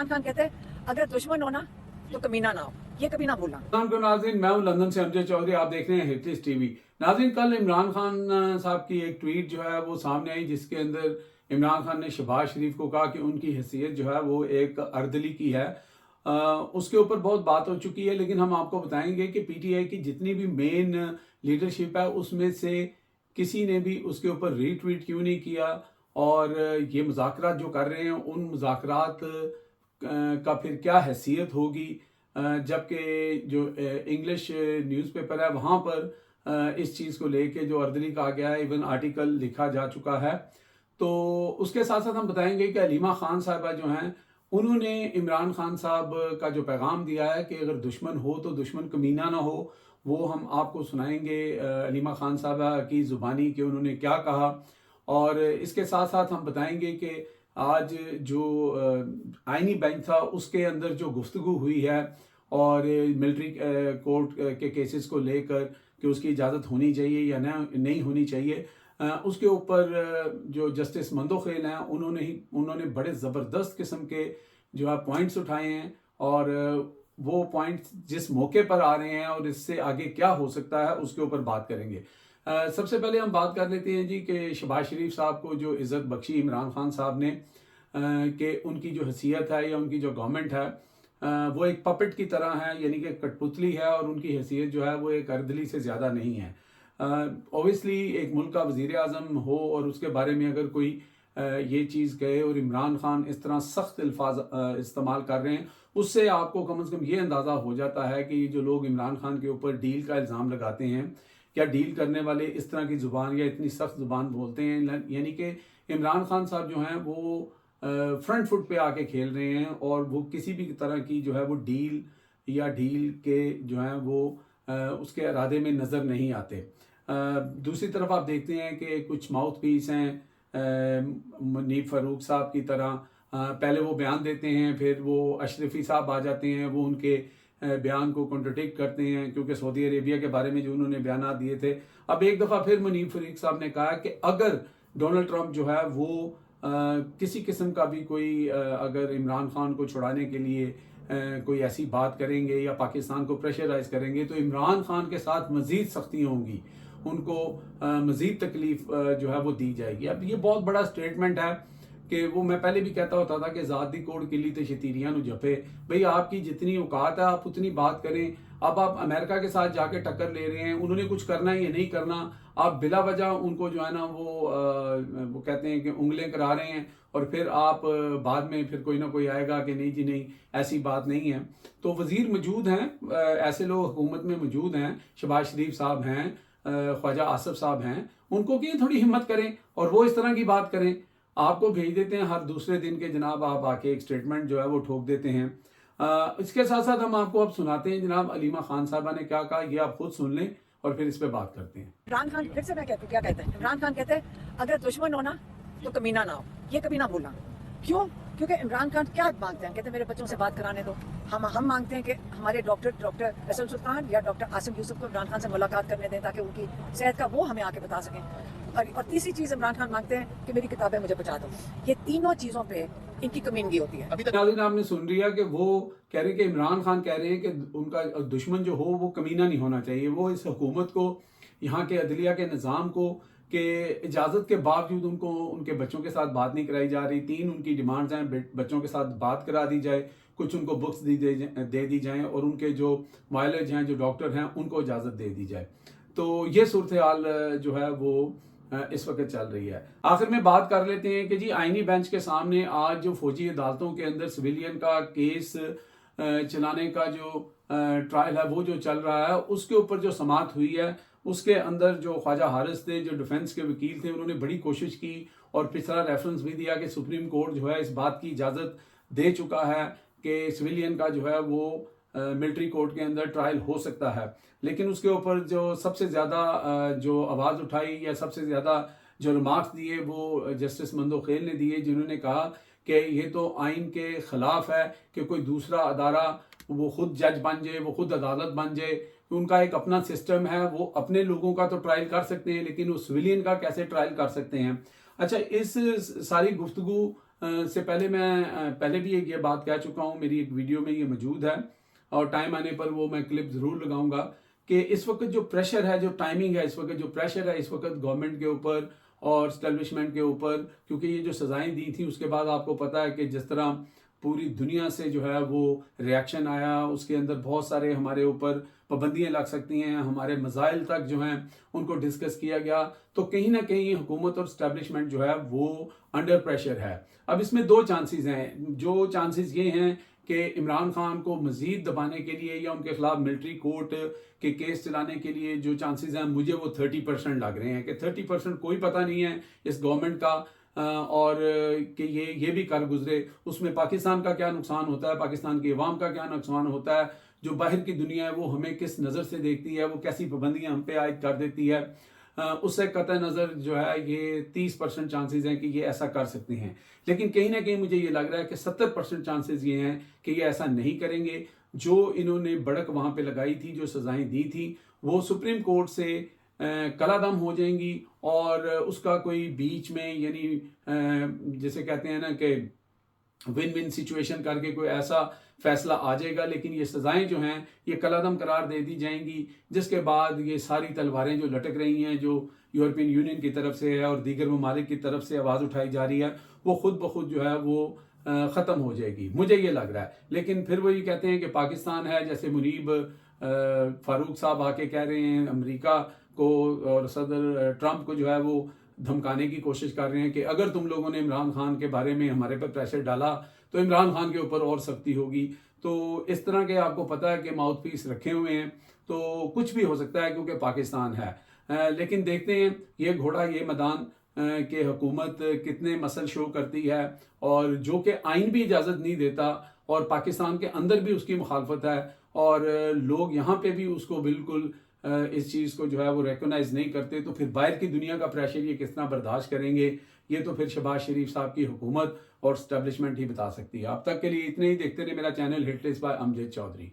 इमरान खान कहते हैं अगर दुश्मन हो ना तो कमीना ना हो, ये कभी ना भूलना। नाज़रीन, मैं हूं लंदन से अमजद चौधरी, आप देख रहे हैं हेरिटेज टीवी। नाज़रीन, कल इमरान खान साहब की एक ट्वीट जो है वो सामने आई, जिसके अंदर इमरान खान ने शहबाज शरीफ को कहा कि उनकी हैसियत जो है वो एक अर्दली की है। उसके ऊपर बहुत बात हो चुकी है, लेकिन हम आपको बताएंगे कि पीटीआई की जितनी भी मेन लीडरशिप है उसमें से किसी ने भी उसके ऊपर रीट्वीट क्यों नहीं किया, और ये मुज़ाकरात जो कर रहे हैं उन मुज़ाकरात का फिर क्या हैसियत होगी, जबकि जो इंग्लिश न्यूज़पेपर है वहाँ पर इस चीज़ को लेके जो अर्दली कहा गया है, इवन आर्टिकल लिखा जा चुका है। तो उसके साथ साथ हम बताएंगे कि हलीमा खान साहिबा जो हैं उन्होंने इमरान खान साहब का जो पैगाम दिया है कि अगर दुश्मन हो तो दुश्मन कमीना ना हो, वो हम आपको सुनाएंगे हलीमा खान साहिबा की ज़ुबानी कि उन्होंने क्या कहा। और इसके साथ साथ हम बताएंगे कि आज जो आईनी बेंच था उसके अंदर जो गुफ्तगू हुई है और मिलिट्री कोर्ट के केसेस को लेकर कि उसकी इजाज़त होनी चाहिए या नहीं होनी चाहिए, उसके ऊपर जो जस्टिस मंदोखेल हैं उन्होंने बड़े ज़बरदस्त किस्म के जो है पॉइंट्स उठाए हैं, और वो पॉइंट्स जिस मौके पर आ रहे हैं और इससे आगे क्या हो सकता है उसके ऊपर बात करेंगे। सबसे पहले हम बात कर लेते हैं जी कि शहबाज शरीफ साहब को जो इज़्ज़त बख्शी इमरान खान साहब ने, कि उनकी जो हैसियत है या उनकी जो गवर्नमेंट है वो एक पपेट की तरह है, यानी कि कठपुतली है, और उनकी हैसियत जो है वो एक अर्दली से ज़्यादा नहीं है। ओबियसली एक मुल्क का वज़ीर आज़म हो और उसके बारे में अगर कोई ये चीज़ कहे और इमरान खान इस तरह सख्त अल्फाज इस्तेमाल कर रहे हैं, उससे आपको कम से कम ये अंदाज़ा हो जाता है कि जो लोग इमरान खान के ऊपर डील का इल्ज़ाम लगाते हैं, क्या डील करने वाले इस तरह की ज़ुबान या इतनी सख्त ज़ुबान बोलते हैं। यानी कि इमरान खान साहब जो हैं वो फ्रंट फुट पे आके खेल रहे हैं, और वो किसी भी तरह की जो है वो डील के जो है वो उसके इरादे में नज़र नहीं आते। दूसरी तरफ आप देखते हैं कि कुछ माउथ पीस हैं मुनीब फ़ारूक साहब की तरह, पहले वो बयान देते हैं, फिर वो अशरफी साहब आ जाते हैं, वो उनके बयान को कॉन्ट्रडिक्ट करते हैं, क्योंकि सऊदी अरेबिया के बारे में जो उन्होंने बयान दिए थे। अब एक दफ़ा फिर मुनीब फ़ारूक साहब ने कहा कि अगर डोनाल्ड ट्रंप जो है वो किसी किस्म का भी कोई अगर इमरान खान को छुड़ाने के लिए कोई ऐसी बात करेंगे या पाकिस्तान को प्रेशराइज करेंगे तो इमरान खान के साथ मज़ीद सख्तियाँ होंगी, उनको मज़ीद तकलीफ जो है वो दी जाएगी। अब ये बहुत बड़ा स्टेटमेंट है कि वो मैं पहले भी कहता होता था कि ज़ात दी कोड़ किली ते शतीरियां नु जपे, भाई आपकी जितनी औकात है आप उतनी बात करें। अब आप अमेरिका के साथ जाके टक्कर ले रहे हैं, उन्होंने कुछ करना है या नहीं करना, आप बिला वजह उनको जो है ना वो कहते हैं कि उंगलें करा रहे हैं, और फिर आप बाद में फिर कोई ना कोई आएगा कि नहीं जी नहीं ऐसी बात नहीं है। तो वज़ीर मौजूद हैं, ऐसे लोग हुकूमत में मौजूद हैं, शहबाज शरीफ साहब हैं, ख्वाजा आसिफ साहब हैं, उनको कि थोड़ी हिम्मत करें और वो इस तरह की बात करें। आपको भेज देते हैं हर दूसरे दिन के जनाब, आप आके एक स्टेटमेंट जो है वो ठोक देते हैं। इसके साथ साथ हम आपको अब सुनाते हैं जनाब हलीमा खान साहबा ने क्या कहा, ये आप खुद सुन लें और फिर इस पे बात करते हैं। इमरान खान फिर से मैं कहती हूँ क्या कहते हैं, इमरान खान कहते हैं अगर दुश्मन हो ना तो कमीना ना हो, ये कभी ना भूलना। क्यों? क्योंकि इमरान खान क्या मांगते हैं, कहते हैं मेरे बच्चों से बात कराने दो। हम मांगते हैं कि हमारे डॉक्टर असद सुल्तान या डॉक्टर आसिम यूसुफ को इमरान खान से मुलाकात करने दें ताकि उनकी सेहत का वो हमें आके बता सकें। और तीसरी चीज़ इमरान खान मांगते हैं कि मेरी किताबें मुझे बचा दो। ये तीनों चीज़ों पे इनकी कमीनगी होती है। अभी तक नाज़रीन आपने सुन लिया कि वो कह रहे हैं कि इमरान खान कह रहे हैं कि उनका दुश्मन जो हो वो कमीना नहीं होना चाहिए। वो इस हुकूमत को, यहाँ के अदलिया के निज़ाम को, कि इजाज़त के बावजूद उनको उनके बच्चों के साथ बात नहीं कराई जा रही। 3 उनकी डिमांड्स हैं, बच्चों के साथ बात करा दी जाए, कुछ उनको बुक्स दे दी जाएँ, और उनके जो माइलेज हैं, जो डॉक्टर हैं, उनको इजाज़त दे दी जाए। तो ये सूरत हाल जो है वो इस वक्त चल रही है। आखिर में बात कर लेते हैं कि जी आईनी बेंच के सामने आज जो फौजी अदालतों के अंदर सिविलियन का केस चलाने का जो ट्रायल है वो जो चल रहा है, उसके ऊपर जो समाअत हुई है, उसके अंदर जो ख्वाजा हारिस थे, जो डिफेंस के वकील थे, उन्होंने बड़ी कोशिश की और पिछला रेफरेंस भी दिया कि सुप्रीम कोर्ट जो है इस बात की इजाज़त दे चुका है कि सिविलियन का जो है वो मिलिट्री कोर्ट के अंदर ट्रायल हो सकता है। लेकिन उसके ऊपर जो सबसे ज़्यादा जो आवाज़ उठाई या सबसे ज़्यादा जो रिमार्क्स दिए वो जस्टिस मंदोखेल ने दिए, जिन्होंने कहा कि ये तो आइन के ख़िलाफ़ है कि कोई दूसरा अदारा वो खुद जज बन जाए, वो खुद अदालत बन जाए। उनका एक अपना सिस्टम है, वो अपने लोगों का तो ट्रायल कर सकते हैं, लेकिन वो सिविलियन का कैसे ट्रायल कर सकते हैं। अच्छा, इस सारी गुफ्तगू سے پہلے میں پہلے بھی یہ بات کہہ چکا ہوں، میری ایک ویڈیو میں یہ موجود ہے اور ٹائم آنے پر وہ میں کلپ ضرور لگاؤں گا کہ اس وقت جو پریشر ہے، جو ٹائمنگ ہے، اس وقت جو پریشر ہے اس وقت گورنمنٹ کے اوپر اور اسٹیبلشمنٹ کے اوپر، کیونکہ یہ جو سزائیں دی تھیں اس کے بعد آپ کو پتہ ہے کہ جس طرح پوری دنیا سے جو ہے وہ ریاکشن آیا، اس کے اندر بہت سارے ہمارے اوپر پابندیاں لگ سکتی ہیں، ہمارے مسائل تک جو ہیں ان کو ڈسکس کیا گیا، تو کہیں نہ کہیں حکومت اور اسٹیبلشمنٹ جو ہے وہ انڈر پریشر ہے۔ اب اس میں دو چانسز ہیں، جو چانسز یہ ہیں کہ عمران خان کو مزید دبانے کے لیے یا ان کے خلاف ملٹری کورٹ کے کیس چلانے کے لیے جو چانسز ہیں، مجھے وہ 30% لگ رہے ہیں کہ 30% کوئی پتہ نہیں ہے اس گورنمنٹ کا، اور کہ یہ بھی کر گزرے، اس میں پاکستان کا کیا نقصان ہوتا ہے، پاکستان کی عوام کا کیا نقصان ہوتا ہے، جو باہر کی دنیا ہے وہ ہمیں کس نظر سے دیکھتی ہے، وہ کیسی پابندیاں ہم پہ عائد کر دیتی ہے، اس سے قطع نظر جو ہے یہ 30% چانسز ہیں کہ یہ ایسا کر سکتے ہیں، لیکن کہیں نہ کہیں مجھے یہ لگ رہا ہے کہ 70% چانسز یہ ہیں کہ یہ ایسا نہیں کریں گے۔ جو انہوں نے بڑک وہاں پہ لگائی تھی، جو سزائیں دی تھی، وہ سپریم کورٹ سے کلا دم ہو جائیں گی، اور اس کا کوئی بیچ میں یعنی جیسے کہتے ہیں نا کہ ون ون سچویشن کر کے کوئی ایسا فیصلہ آ جائے گا، لیکن یہ سزائیں جو ہیں یہ کلعدم قرار دے دی جائیں گی، جس کے بعد یہ ساری تلواریں جو لٹک رہی ہیں، جو یورپین یونین کی طرف سے ہے اور دیگر ممالک کی طرف سے آواز اٹھائی جا رہی ہے، وہ خود بخود جو ہے وہ ختم ہو جائے گی، مجھے یہ لگ رہا ہے۔ لیکن پھر وہی کہتے ہیں کہ پاکستان ہے، جیسے منیب فاروق صاحب آ کے کہہ رہے ہیں، امریکہ کو اور صدر ٹرمپ کو جو ہے وہ دھمکانے کی کوشش کر رہے ہیں کہ اگر تم لوگوں نے عمران خان کے بارے میں ہمارے پر پریشر ڈالا تو عمران خان کے اوپر اور سختی ہوگی۔ تو اس طرح کے آپ کو پتہ ہے کہ ماؤتھ پیس رکھے ہوئے ہیں، تو کچھ بھی ہو سکتا ہے کیونکہ پاکستان ہے۔ لیکن دیکھتے ہیں یہ گھوڑا یہ میدان کہ حکومت کتنے مسل شو کرتی ہے، اور جو کہ آئین بھی اجازت نہیں دیتا، اور پاکستان کے اندر بھی اس کی مخالفت ہے، اور لوگ یہاں پہ بھی اس کو بالکل اس چیز کو جو ہے وہ ریکگنائز نہیں کرتے، تو پھر باہر کی دنیا کا پریشر یہ کس طرح برداشت کریں گے، یہ تو پھر شہباز شریف صاحب کی حکومت اور اسٹیبلشمنٹ ہی بتا سکتی ہے۔ اب تک کے لیے اتنے ہی، دیکھتے رہے میرا channel hit list by Amjad Chaudhry.